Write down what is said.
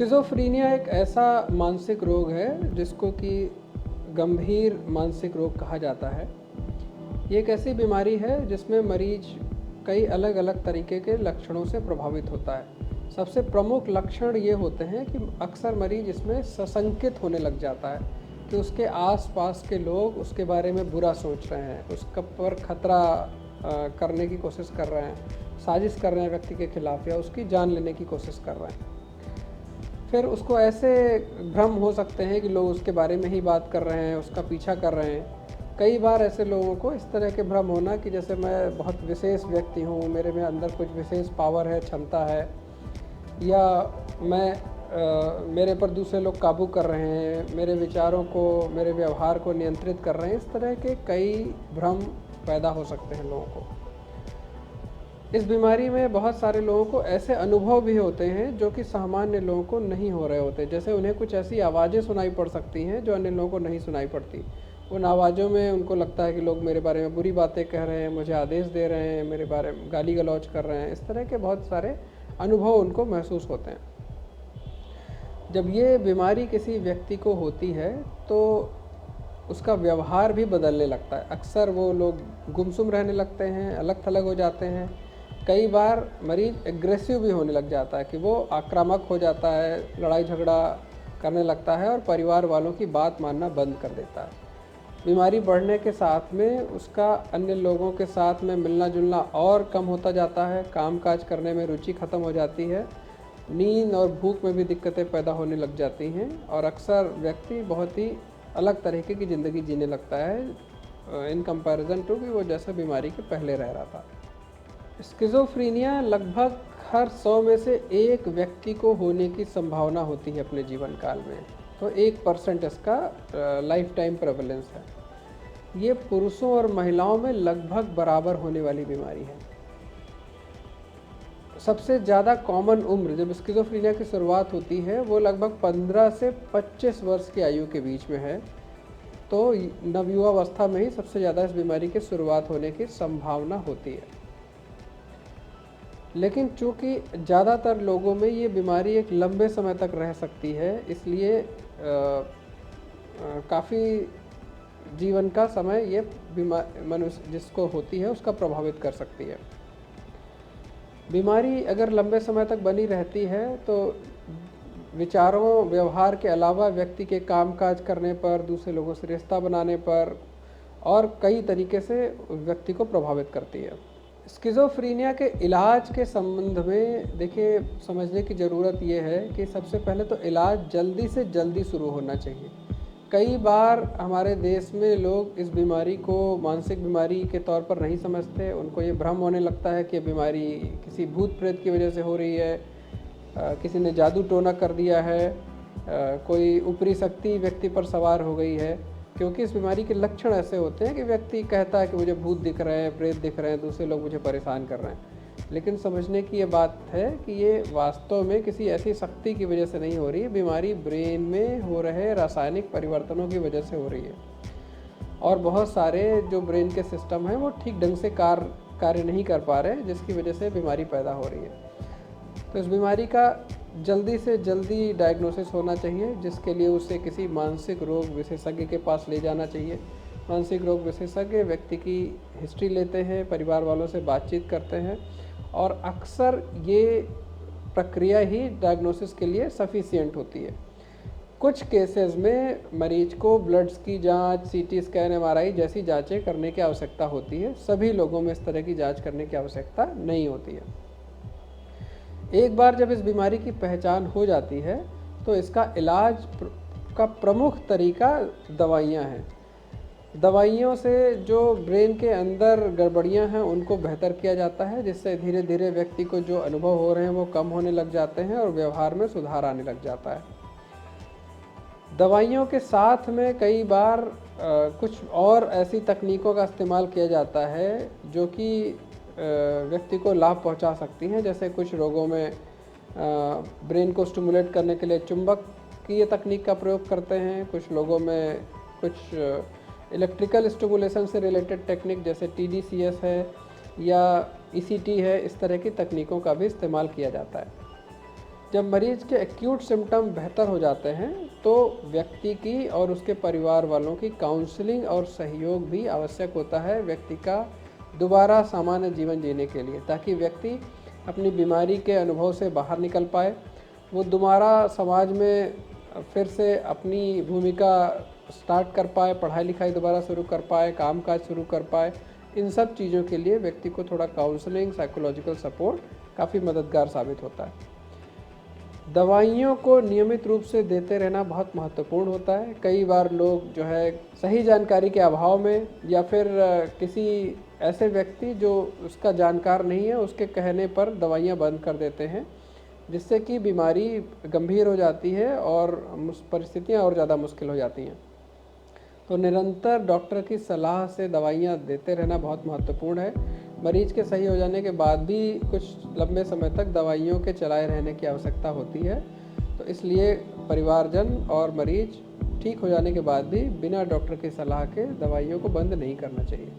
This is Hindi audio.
स्किज़ोफ्रीनिया एक ऐसा मानसिक रोग है जिसको कि गंभीर मानसिक रोग कहा जाता है। ये एक ऐसी बीमारी है जिसमें मरीज कई अलग अलग तरीके के लक्षणों से प्रभावित होता है। सबसे प्रमुख लक्षण ये होते हैं कि अक्सर मरीज इसमें सशंकित होने लग जाता है कि उसके आसपास के लोग उसके बारे में बुरा सोच रहे हैं, उसका पर खतरा करने की कोशिश कर रहे हैं, साजिश कर रहे हैं व्यक्ति के खिलाफ या उसकी जान लेने की कोशिश कर रहे हैं। फिर उसको ऐसे भ्रम हो सकते हैं कि लोग उसके बारे में ही बात कर रहे हैं, उसका पीछा कर रहे हैं। कई बार ऐसे लोगों को इस तरह के भ्रम होना कि जैसे मैं बहुत विशेष व्यक्ति हूँ, मेरे में अंदर कुछ विशेष पावर है, क्षमता है, या मेरे पर दूसरे लोग काबू कर रहे हैं, मेरे विचारों को, मेरे व्यवहार को नियंत्रित कर रहे हैं। इस तरह के कई भ्रम पैदा हो सकते हैं लोगों को। इस बीमारी में बहुत सारे लोगों को ऐसे अनुभव भी होते हैं जो कि सामान्य लोगों को नहीं हो रहे होते। जैसे उन्हें कुछ ऐसी आवाज़ें सुनाई पड़ सकती हैं जो अन्य लोगों को नहीं सुनाई पड़ती। उन आवाज़ों में उनको लगता है कि लोग मेरे बारे में बुरी बातें कह रहे हैं, मुझे आदेश दे रहे हैं, मेरे बारे में गाली गलौज कर रहे हैं। इस तरह के बहुत सारे अनुभव उनको महसूस होते हैं। जब ये बीमारी किसी व्यक्ति को होती है तो उसका व्यवहार भी बदलने लगता है। अक्सर वो लोग गुमसुम रहने लगते हैं, अलग थलग हो जाते हैं। कई बार मरीज एग्रेसिव भी होने लग जाता है कि वो आक्रामक हो जाता है, लड़ाई झगड़ा करने लगता है और परिवार वालों की बात मानना बंद कर देता है। बीमारी बढ़ने के साथ में उसका अन्य लोगों के साथ में मिलना जुलना और कम होता जाता है, कामकाज करने में रुचि ख़त्म हो जाती है, नींद और भूख में भी दिक्कतें पैदा होने लग जाती हैं और अक्सर व्यक्ति बहुत ही अलग तरीके की ज़िंदगी जीने लगता है इन कंपैरिजन टू कि वो जैसे बीमारी के पहले रह रहा था। स्किज़ोफ्रीनिया लगभग हर 100 में से एक व्यक्ति को होने की संभावना होती है अपने जीवन काल में। तो 1% इसका लाइफ टाइम प्रेवलेंस है। ये पुरुषों और महिलाओं में लगभग बराबर होने वाली बीमारी है। सबसे ज़्यादा कॉमन उम्र जब स्किज़ोफ्रीनिया की शुरुआत होती है वो लगभग 15 से 25 वर्ष की आयु के बीच में है। तो नवयुवावस्था में ही सबसे ज़्यादा इस बीमारी की शुरुआत होने की संभावना होती है। लेकिन चूँकि ज़्यादातर लोगों में ये बीमारी एक लंबे समय तक रह सकती है, इसलिए काफ़ी जीवन का समय ये मनुष्य जिसको होती है उसका प्रभावित कर सकती है। बीमारी अगर लंबे समय तक बनी रहती है तो विचारों, व्यवहार के अलावा व्यक्ति के कामकाज करने पर, दूसरे लोगों से रिश्ता बनाने पर और कई तरीके से व्यक्ति को प्रभावित करती है। स्किज़ोफ्रीनिया के इलाज के संबंध में देखिए, समझने की ज़रूरत ये है कि सबसे पहले तो इलाज जल्दी से जल्दी शुरू होना चाहिए। कई बार हमारे देश में लोग इस बीमारी को मानसिक बीमारी के तौर पर नहीं समझते। उनको ये भ्रम होने लगता है कि ये बीमारी किसी भूत प्रेत की वजह से हो रही है, किसी ने जादू टोना कर दिया है, कोई ऊपरी शक्ति व्यक्ति पर सवार हो गई है। क्योंकि इस बीमारी के लक्षण ऐसे होते हैं कि व्यक्ति कहता है कि मुझे भूत दिख रहे हैं, प्रेत दिख रहे हैं, दूसरे लोग मुझे परेशान कर रहे हैं। लेकिन समझने की ये बात है कि ये वास्तव में किसी ऐसी शक्ति की वजह से नहीं हो रही है। बीमारी ब्रेन में हो रहे रासायनिक परिवर्तनों की वजह से हो रही है और बहुत सारे जो ब्रेन के सिस्टम हैं वो ठीक ढंग से कार्य नहीं कर पा रहे, जिसकी वजह से बीमारी पैदा हो रही है। तो इस बीमारी का जल्दी से जल्दी डायग्नोसिस होना चाहिए, जिसके लिए उसे किसी मानसिक रोग विशेषज्ञ के पास ले जाना चाहिए। मानसिक रोग विशेषज्ञ व्यक्ति की हिस्ट्री लेते हैं, परिवार वालों से बातचीत करते हैं और अक्सर ये प्रक्रिया ही डायग्नोसिस के लिए सफिशिएंट होती है। कुछ केसेस में मरीज को ब्लड्स की जांच, सीटी स्कैन, एमआरआई जैसी जांचें करने की आवश्यकता होती है। सभी लोगों में इस तरह की जांच करने की आवश्यकता नहीं होती है। एक बार जब इस बीमारी की पहचान हो जाती है तो इसका इलाज का प्रमुख तरीका दवाइयाँ हैं। दवाइयों से जो ब्रेन के अंदर गड़बड़ियाँ हैं उनको बेहतर किया जाता है, जिससे धीरे धीरे व्यक्ति को जो अनुभव हो रहे हैं वो कम होने लग जाते हैं और व्यवहार में सुधार आने लग जाता है। दवाइयों के साथ में कई बार कुछ और ऐसी तकनीकों का इस्तेमाल किया जाता है जो कि व्यक्ति को लाभ पहुंचा सकती हैं। जैसे कुछ रोगों में ब्रेन को स्टिमुलेट करने के लिए चुंबकीय तकनीक का प्रयोग करते हैं। कुछ लोगों में कुछ इलेक्ट्रिकल स्टिमुलेशन से रिलेटेड टेक्निक जैसे TDCS है या ECT है, इस तरह की तकनीकों का भी इस्तेमाल किया जाता है। जब मरीज के एक्यूट सिम्टम बेहतर हो जाते हैं तो व्यक्ति की और उसके परिवार वालों की काउंसलिंग और सहयोग भी आवश्यक होता है व्यक्ति का दोबारा सामान्य जीवन जीने के लिए, ताकि व्यक्ति अपनी बीमारी के अनुभव से बाहर निकल पाए, वो दोबारा समाज में फिर से अपनी भूमिका स्टार्ट कर पाए, पढ़ाई लिखाई दोबारा शुरू कर पाए, काम काज शुरू कर पाए। इन सब चीज़ों के लिए व्यक्ति को थोड़ा काउंसलिंग, साइकोलॉजिकल सपोर्ट काफ़ी मददगार साबित होता है। दवाइयों को नियमित रूप से देते रहना बहुत महत्वपूर्ण होता है। कई बार लोग जो है सही जानकारी के अभाव में या फिर किसी ऐसे व्यक्ति जो उसका जानकार नहीं है उसके कहने पर दवाइयाँ बंद कर देते हैं, जिससे कि बीमारी गंभीर हो जाती है और परिस्थितियाँ और ज़्यादा मुश्किल हो जाती हैं। तो निरंतर डॉक्टर की सलाह से दवाइयाँ देते रहना बहुत महत्वपूर्ण है। मरीज के सही हो जाने के बाद भी कुछ लंबे समय तक दवाइयों के चलाए रहने की आवश्यकता होती है। तो इसलिए परिवारजन और मरीज ठीक हो जाने के बाद भी बिना डॉक्टर की सलाह के दवाइयों को बंद नहीं करना चाहिए।